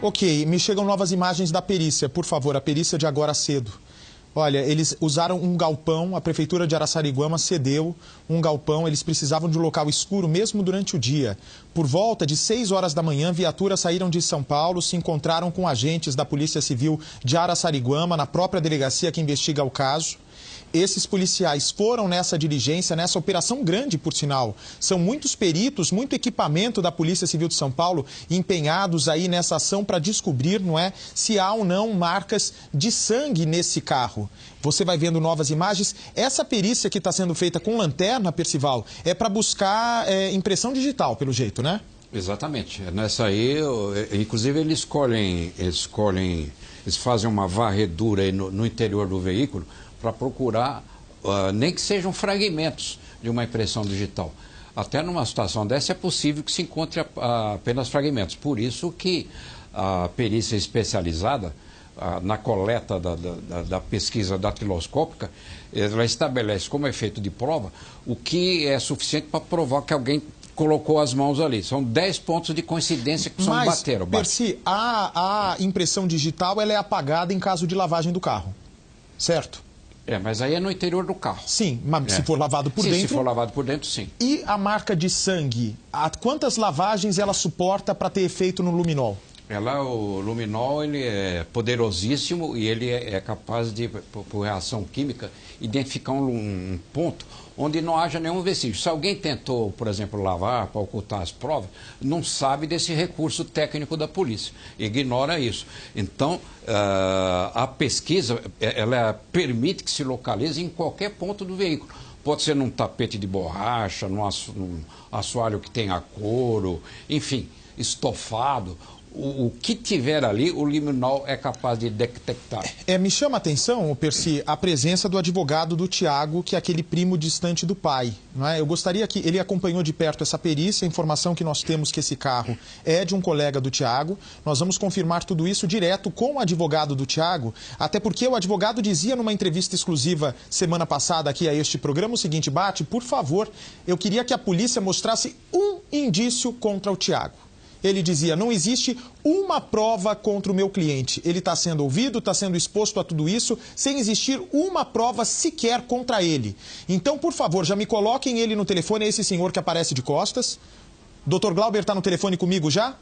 Ok, me chegam novas imagens da perícia, por favor, a perícia de agora cedo. Olha, eles usaram um galpão, a Prefeitura de Araçariguama cedeu um galpão, eles precisavam de um local escuro mesmo durante o dia. Por volta de 6 horas da manhã, viaturas saíram de São Paulo, se encontraram com agentes da Polícia Civil de Araçariguama, na própria delegacia que investiga o caso. Esses policiais foram nessa diligência, nessa operação grande, por sinal. São muitos peritos, muito equipamento da Polícia Civil de São Paulo empenhados aí nessa ação para descobrir, não é, se há ou não marcas de sangue nesse carro. Você vai vendo novas imagens. Essa perícia que está sendo feita com lanterna, Percival, é para buscar impressão digital, pelo jeito, né? Exatamente. Nessa aí, inclusive eles fazem uma varredura aí no interior do veículo para procurar, nem que sejam fragmentos de uma impressão digital. Até numa situação dessa é possível que se encontre apenas fragmentos. Por isso que a perícia especializada, na coleta da pesquisa datiloscópica, ela estabelece como efeito de prova o que é suficiente para provar que alguém colocou as mãos ali. São 10 pontos de coincidência que bateram. Percy, a impressão digital ela é apagada em caso de lavagem do carro, certo? Mas aí é no interior do carro. Sim, mas se for lavado por dentro... se for lavado por dentro, sim. E a marca de sangue? Quantas lavagens ela suporta para ter efeito no luminol? O luminol ele é poderosíssimo e ele é capaz de, por reação química, identificar um ponto onde não haja nenhum vestígio. Se alguém tentou, por exemplo, lavar para ocultar as provas, não sabe desse recurso técnico da polícia, ignora isso. Então, a pesquisa, ela permite que se localize em qualquer ponto do veículo. Pode ser num tapete de borracha, num assoalho que tenha couro, enfim, estofado. O que tiver ali, o luminol é capaz de detectar. Me chama a atenção, Percy, a presença do advogado do Tiago, que é aquele primo distante do pai. Não é? Eu gostaria que ele acompanhou de perto essa perícia, a informação que nós temos que esse carro é de um colega do Tiago. Nós vamos confirmar tudo isso direto com o advogado do Tiago, até porque o advogado dizia numa entrevista exclusiva semana passada aqui a este programa o seguinte: Bate, por favor, eu queria que a polícia mostrasse um indício contra o Tiago. Ele dizia, não existe uma prova contra o meu cliente. Ele está sendo ouvido, está sendo exposto a tudo isso, sem existir uma prova sequer contra ele. Então, por favor, já me coloquem ele no telefone, é esse senhor que aparece de costas. Dr. Glauber está no telefone comigo já?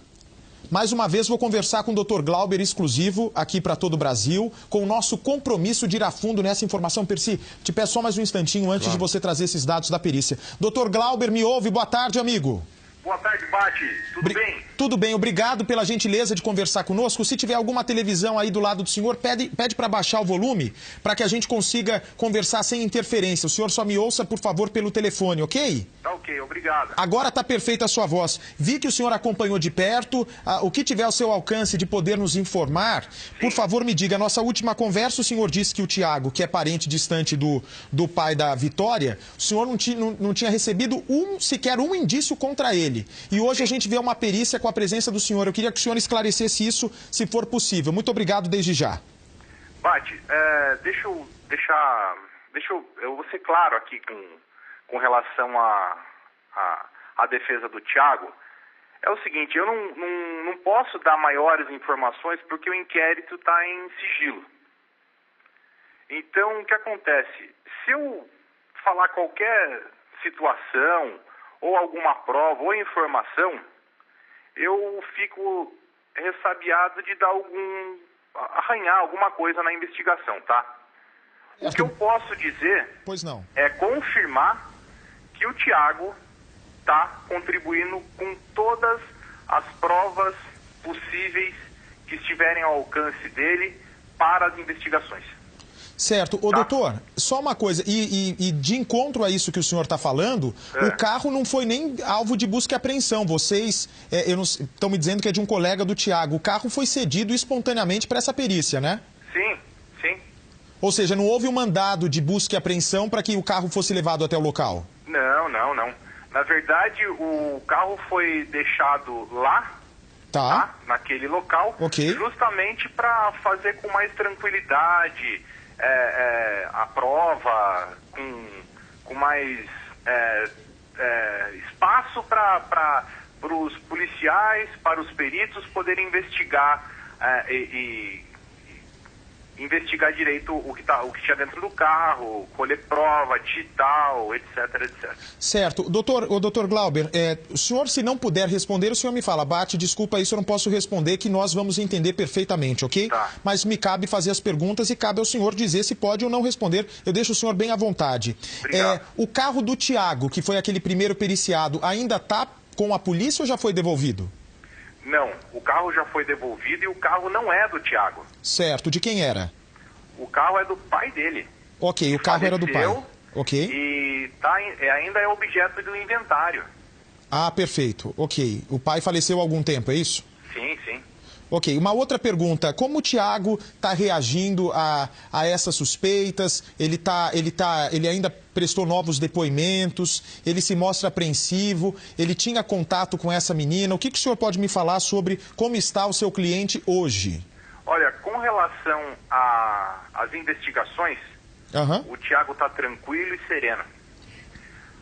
Mais uma vez, vou conversar com o Dr. Glauber exclusivo aqui para todo o Brasil, com o nosso compromisso de ir a fundo nessa informação. Percy, te peço só mais um instantinho antes de você trazer esses dados da perícia. Dr. Glauber, me ouve? Boa tarde, amigo. Boa tarde, Bate. Tudo bem? Tudo bem, obrigado pela gentileza de conversar conosco. Se tiver alguma televisão aí do lado do senhor, pede para baixar o volume, para que a gente consiga conversar sem interferência. O senhor só me ouça, por favor, pelo telefone, ok? Tá ok, obrigado. Agora tá perfeita a sua voz. Vi que o senhor acompanhou de perto. O que tiver ao seu alcance de poder nos informar, por favor, me diga. Nossa última conversa, o senhor disse que o Tiago, que é parente distante do pai da Vitória, o senhor não tinha recebido sequer um indício contra ele. E hoje a gente vê uma perícia com a presença do senhor. Eu queria que o senhor esclarecesse isso, se for possível. Muito obrigado desde já. Bate, eu vou ser claro aqui com relação à defesa do Tiago. É o seguinte, eu não posso dar maiores informações porque o inquérito está em sigilo. Então, o que acontece? Se eu falar qualquer situação ou alguma prova ou informação, eu fico ressabiado de arranhar alguma coisa na investigação, tá? O que eu posso dizer é confirmar que o Tiago está contribuindo com todas as provas possíveis que estiverem ao alcance dele para as investigações. Certo. Ô, doutor, só uma coisa, e de encontro a isso que o senhor está falando, o carro não foi nem alvo de busca e apreensão. Vocês estão me dizendo que é de um colega do Tiago. O carro foi cedido espontaneamente para essa perícia, né? Sim, sim. Ou seja, não houve um mandado de busca e apreensão para que o carro fosse levado até o local? Não. Na verdade, o carro foi deixado lá, naquele local, justamente para fazer com mais tranquilidade a prova, com mais espaço para os policiais, para os peritos poderem investigar investigar direito o que tinha dentro do carro, colher prova digital, etc, etc. Certo. Doutor Glauber, o senhor, se não puder responder, o senhor me fala, Bate, desculpa, isso eu não posso responder, que nós vamos entender perfeitamente, ok? Tá. Mas me cabe fazer as perguntas e cabe ao senhor dizer se pode ou não responder. Eu deixo o senhor bem à vontade. O carro do Tiago, que foi aquele primeiro periciado, ainda está com a polícia ou já foi devolvido? Não, o carro já foi devolvido e o carro não é do Tiago. Certo. De quem era? O carro é do pai dele. Ok, o carro era do pai. Ok. E ainda é objeto do inventário. Ah, perfeito. Ok. O pai faleceu há algum tempo, é isso? Sim, sim. Ok, uma outra pergunta. Como o Tiago está reagindo a essas suspeitas? Ele ainda prestou novos depoimentos? Ele se mostra apreensivo? Ele tinha contato com essa menina? O que o senhor pode me falar sobre como está o seu cliente hoje? Olha, com relação às investigações, o Tiago está tranquilo e sereno.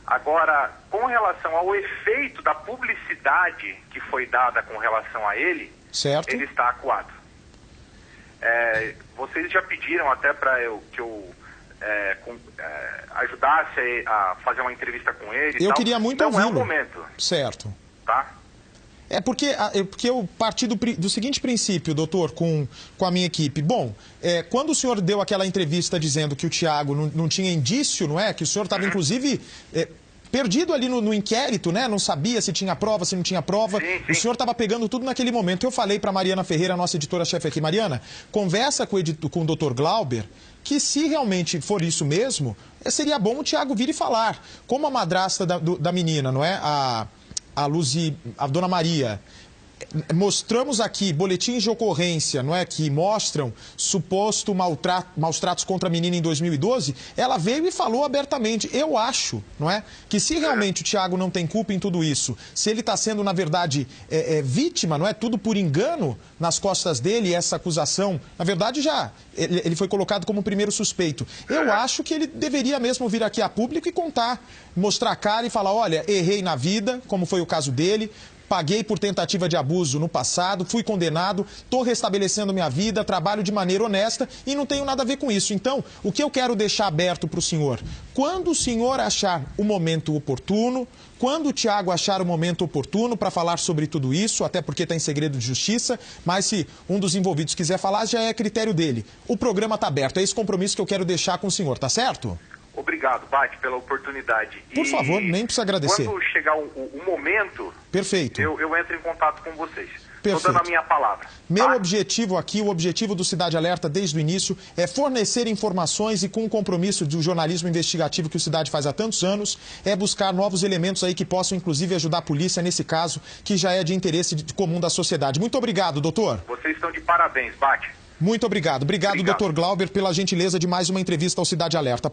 Agora, com relação ao efeito da publicidade que foi dada com relação a ele, certo, ele está acuado. Vocês já pediram até para que eu ajudasse a fazer uma entrevista com ele. Eu queria muito ouvi-lo. Não é o momento. Certo. Tá? Porque eu parti do seguinte princípio, doutor, com a minha equipe. Bom, quando o senhor deu aquela entrevista dizendo que o Tiago não tinha indício, não é? Que o senhor estava, inclusive, perdido ali no inquérito, né? Não sabia se tinha prova, se não tinha prova. Sim, sim. O senhor estava pegando tudo naquele momento. Eu falei para Mariana Ferreira, nossa editora-chefe aqui, Mariana, conversa com o doutor Glauber, que se realmente for isso mesmo, seria bom o Tiago vir e falar. Como a madrasta da menina, não é? A Dona Maria, mostramos aqui boletins de ocorrência, não é, que mostram suposto maus tratos contra a menina em 2012, ela veio e falou abertamente. Eu acho, não é, que se realmente o Tiago não tem culpa em tudo isso, se ele está sendo, na verdade, vítima, não é, tudo por engano nas costas dele, essa acusação, na verdade ele foi colocado como primeiro suspeito. Eu acho que ele deveria mesmo vir aqui a público e contar, mostrar a cara e falar, olha, errei na vida, como foi o caso dele, paguei por tentativa de abuso no passado, fui condenado, estou restabelecendo minha vida, trabalho de maneira honesta e não tenho nada a ver com isso. Então, o que eu quero deixar aberto para o senhor? Quando o senhor achar o momento oportuno, quando o Tiago achar o momento oportuno para falar sobre tudo isso, até porque está em segredo de justiça, mas se um dos envolvidos quiser falar, já é critério dele. O programa está aberto, é esse compromisso que eu quero deixar com o senhor, tá certo? Obrigado, Bate, pela oportunidade. Por favor, nem precisa agradecer. Quando chegar o momento, perfeito, eu entro em contato com vocês. Perfeito. Estou dando a minha palavra. Meu objetivo aqui, o objetivo do Cidade Alerta desde o início, é fornecer informações e com o compromisso do jornalismo investigativo que o Cidade faz há tantos anos, é buscar novos elementos aí que possam, inclusive, ajudar a polícia nesse caso, que já é de interesse comum da sociedade. Muito obrigado, doutor. Vocês estão de parabéns, Bate. Muito obrigado. Obrigado, doutor Glauber, pela gentileza de mais uma entrevista ao Cidade Alerta.